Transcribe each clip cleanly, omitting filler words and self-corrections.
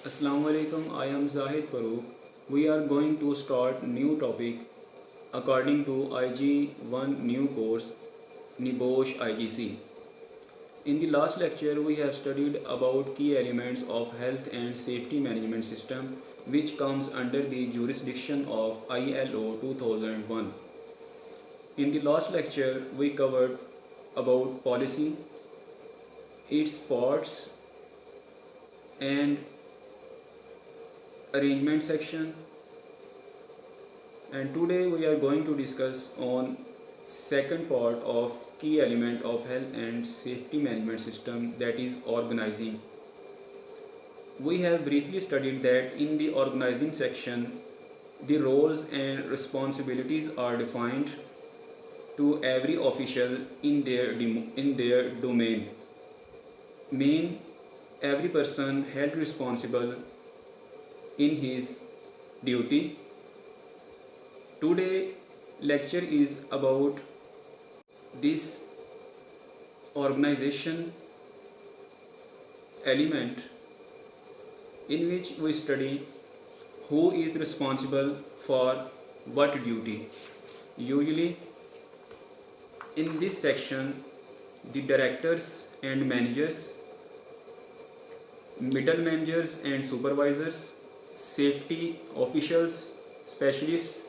Assalamu alaikum. I am Zahid Farooq. We are going to start new topic according to IG1 new course Nibosh IGC. In the last lecture we have studied about key elements of health and safety management system which comes under the jurisdiction of ILO 2001. In the last lecture we covered about policy, its parts and arrangement section, and today we are going to discuss on second part of key element of health and safety management system, that is organizing. We have briefly studied that in the organizing section the roles and responsibilities are defined to every official in their domain, mean every person held responsible in his duty. Today lecture is about this organization element, in which we study who is responsible for what duty. Usually in this section the directors and managers, middle managers and supervisors, safety officials, specialists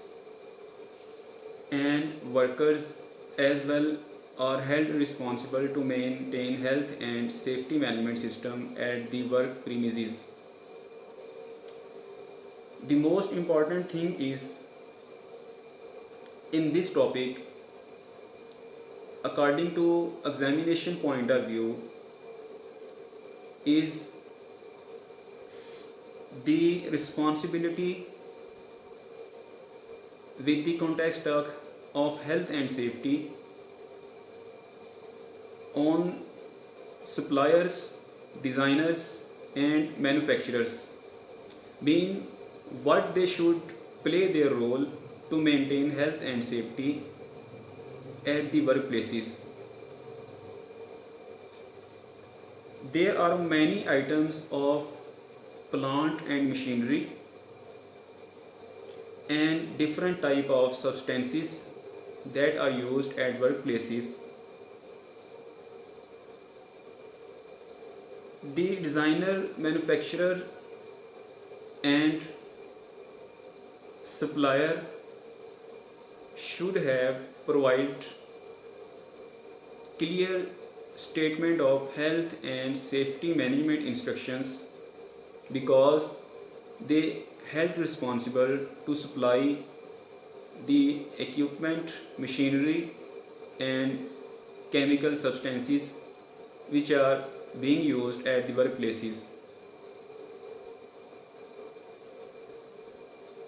and workers as well are held responsible to maintain health and safety management system at the work premises. The most important thing is in this topic, according to examination point of view, is the responsibility with the context of health and safety on suppliers, designers and manufacturers, being what they should play their role to maintain health and safety at the workplaces. There are many items of plant and machinery and different type of substances that are used at workplaces. The designer, manufacturer and supplier should have provide clear statement of health and safety management instructions, because they held responsible to supply the equipment, machinery and chemical substances which are being used at the workplaces.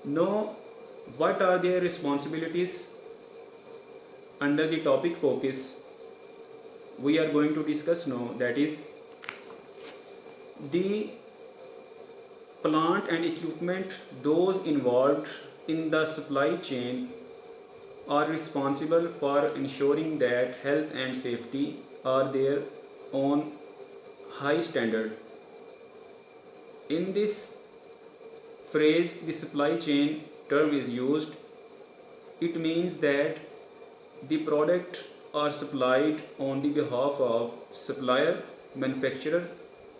Now, what are their responsibilities? Under the topic focus we are going to discuss now, that is the plant and equipment. Those involved in the supply chain are responsible for ensuring that health and safety are there on high standard. In this phrase the supply chain term is used. It means that the product are supplied on the behalf of supplier, manufacturer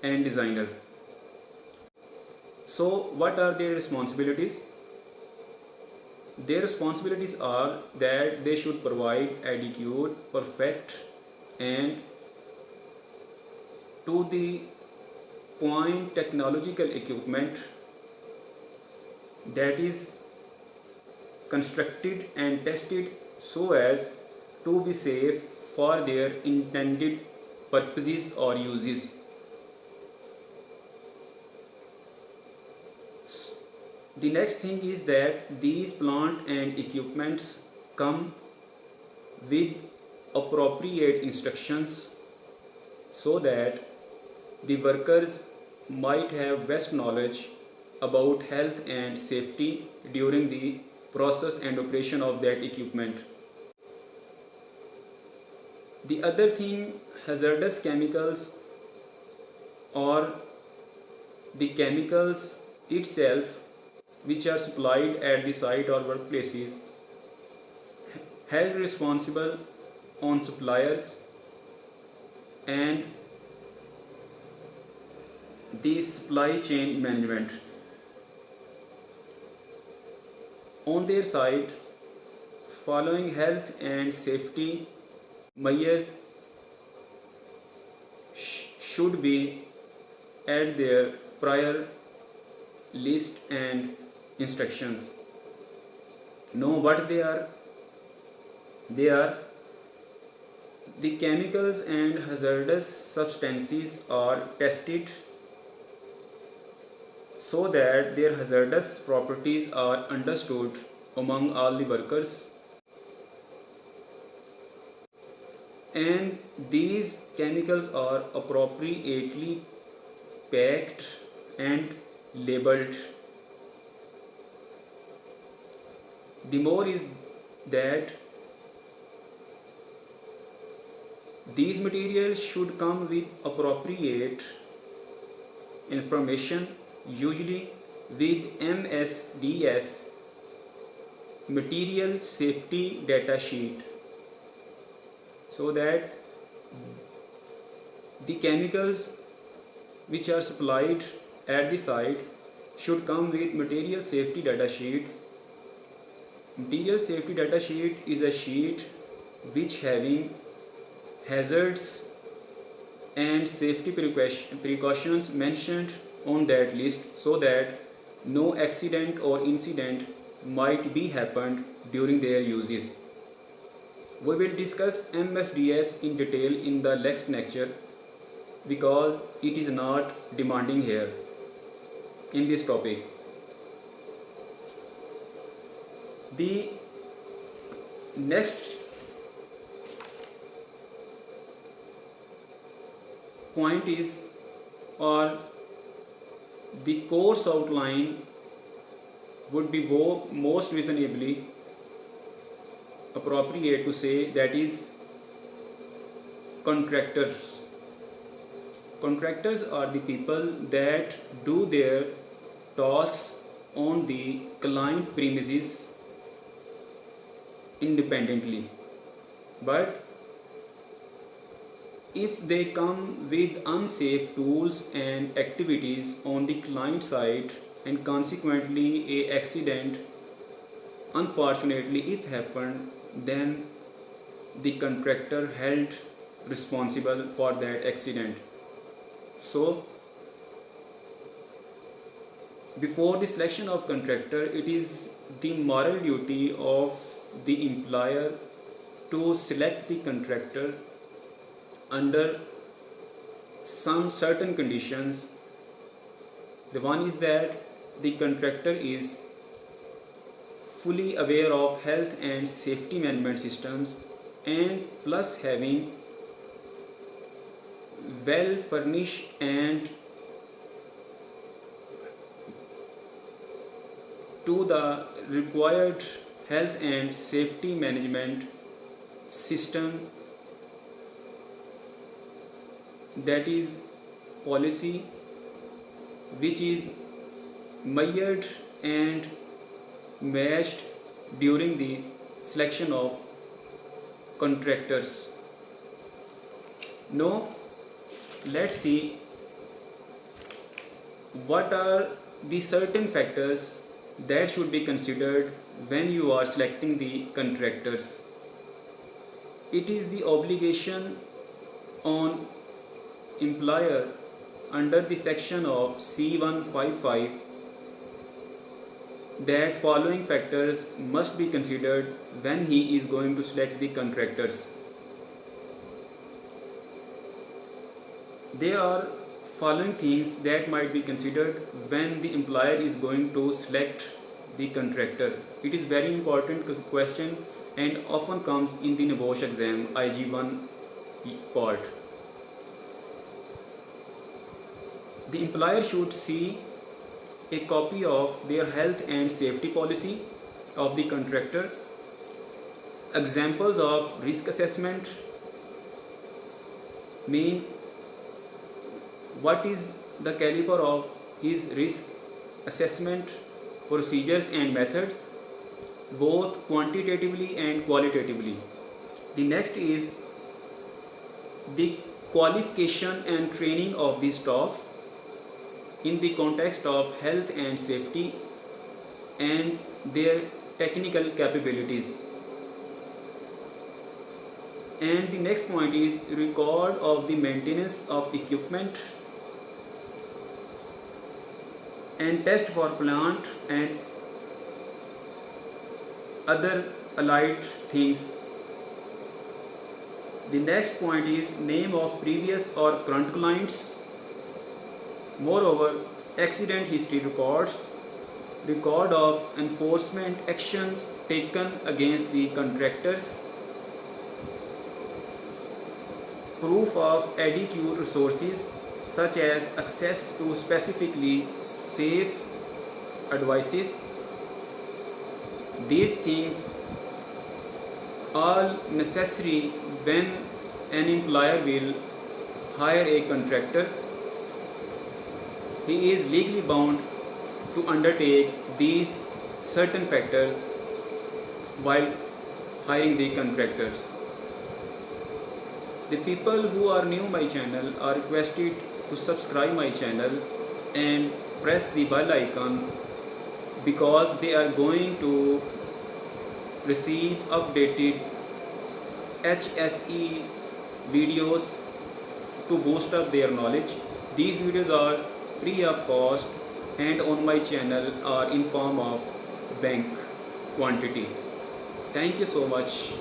and designer. So what are their responsibilities? Their responsibilities are that they should provide adequate, perfect and to the point technological equipment that is constructed and tested so as to be safe for their intended purposes or uses. The next thing is that these plant and equipments come with appropriate instructions so that the workers might have best knowledge about health and safety during the process and operation of that equipment. The other thing, hazardous chemicals or the chemicals itself which are supplied at the site or workplaces held responsible on suppliers and the supply chain management. On their side, following health and safety measures should be at their prior list and instructions. Know what they are. They are the chemicals and hazardous substances are tested so that their hazardous properties are understood among all the workers, and these chemicals are appropriately packed and labeled. The more is that these materials should come with appropriate information, usually with MSDS, material safety data sheet, so that the chemicals which are supplied at the site should come with material safety data sheet. Material safety data sheet is a sheet which having hazards and safety precautions mentioned on that list, so that no accident or incident might be happened during their uses. We will discuss MSDS in detail in the next lecture because it is not demanding here in this topic. The next point is, or the course outline would be most reasonably appropriate to say, that is contractors. Contractors are the people that do their tasks on the client premises independently, but if they come with unsafe tools and activities on the client side, and consequently a accident unfortunately if happened, then the contractor held responsible for that accident. So before the selection of contractor, it is the moral duty of the employer to select the contractor under some certain conditions. The one is that the contractor is fully aware of health and safety management systems, and plus having well furnished and to the required health and safety management system, that is policy, which is measured and matched during the selection of contractors. Now let's see what are the certain factors that should be considered when you are selecting the contractors. It is the obligation on employer under the section of C155 that following factors must be considered when he is going to select the contractors. There are following things that might be considered when the employer is going to select the contractor. It is very important question and often comes in the NABOSH exam IG1 part. The employer should see a copy of their health and safety policy of the contractor, examples of risk assessment, means what is the caliber of his risk assessment procedures and methods, both quantitatively and qualitatively. The next is the qualification and training of the staff in the context of health and safety and their technical capabilities. And the next point is record of the maintenance of equipment and test for plant and other allied things. The next point is name of previous or current clients. Moreover, accident history records, record of enforcement actions taken against the contractors, proof of adequate resources such as access to specifically safe advices. These things are necessary when an employer will hire a contractor. He is legally bound to undertake these certain factors while hiring the contractors. The people who are new my channel are requested to subscribe my channel and press the bell icon, because they are going to receive updated HSE videos to boost up their knowledge. These videos are free of cost and on my channel are in form of bank quantity. Thank you so much.